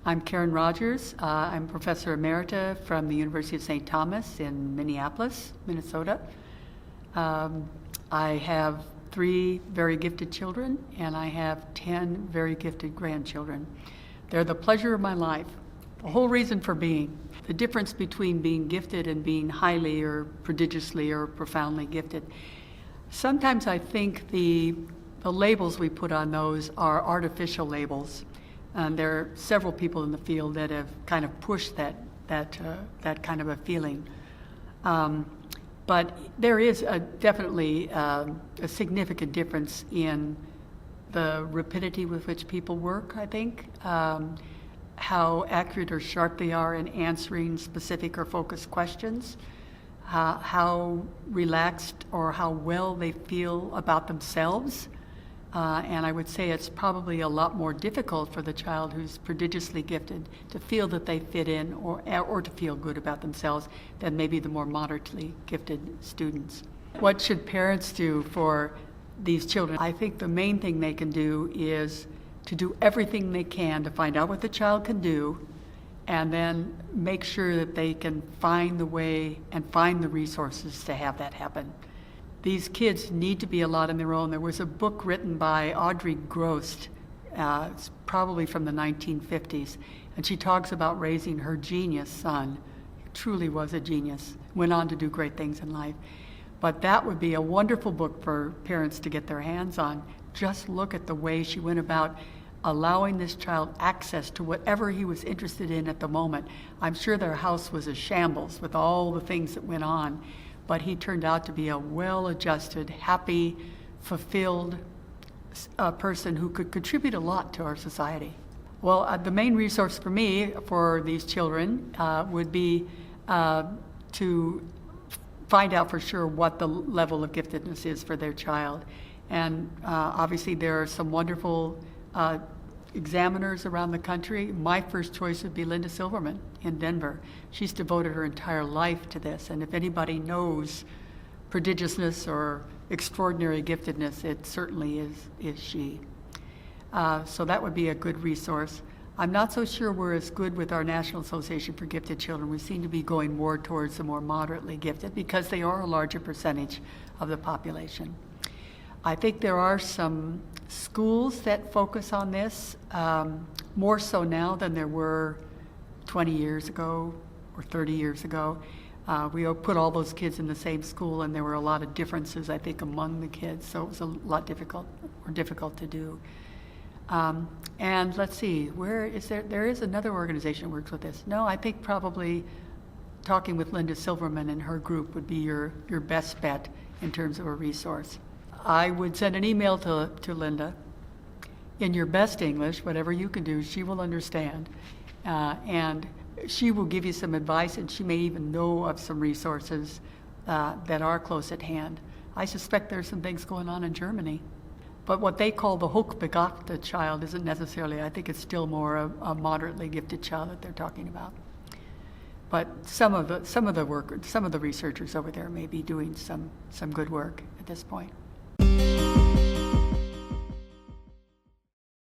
I'm Karen Rogers. I'm Professor Emerita from the University of St. Thomas in Minneapolis, Minnesota. I have 3 very gifted children, and I have 10 very gifted grandchildren. They're the pleasure of my life, the whole reason for being. The difference between being gifted and being highly or prodigiously or profoundly gifted. Sometimes I think the labels we put on those are artificial labels. And there are several people in the field that have kind of pushed that kind of a feeling. But there is definitely a significant difference in the rapidity with which people work, I think, how accurate or sharp they are in answering specific or focused questions, how relaxed or how well they feel about themselves. And I would say it's probably a lot more difficult for the child who's prodigiously gifted to feel that they fit in or to feel good about themselves than maybe the more moderately gifted students. What should parents do for these children? I think the main thing they can do is to do everything they can to find out what the child can do and then make sure that they can find the way and find the resources to have that happen. These kids need to be a lot on their own. There was a book written by Audrey Gross, it's probably from the 1950s, and she talks about raising her genius son. He truly was a genius, went on to do great things in life. But that would be a wonderful book for parents to get their hands on. Just look at the way she went about allowing this child access to whatever he was interested in at the moment. I'm sure their house was a shambles with all the things that went on. But he turned out to be a well-adjusted, happy, fulfilled person who could contribute a lot to our society. Well, the main resource for me for these children would be to find out for sure what the level of giftedness is for their child. And obviously there are some wonderful examiners around the country. My first choice would be Linda Silverman in Denver. She's devoted her entire life to this, and if anybody knows prodigiousness or extraordinary giftedness, it certainly is she. So that would be a good resource. I'm not so sure we're as good with our National Association for Gifted Children. We seem to be going more towards the more moderately gifted because they are a larger percentage of the population. I think there are some schools that focus on this, more so now than there were 20 years ago or 30 years ago. We put all those kids in the same school, and there were a lot of differences, I think, among the kids, so it was a lot difficult to do. And let's see, where is there is another organization that works with this. No, I think probably talking with Linda Silverman and her group would be your best bet in terms of a resource. I would send an email to Linda in your best English, whatever you can do, she will understand. And she will give you some advice, and she may even know of some resources that are close at hand. I suspect there's some things going on in Germany. But what they call the hochbegabte child isn't necessarily, I think it's still more a moderately gifted child that they're talking about. But some of the researchers over there may be doing some good work at this point.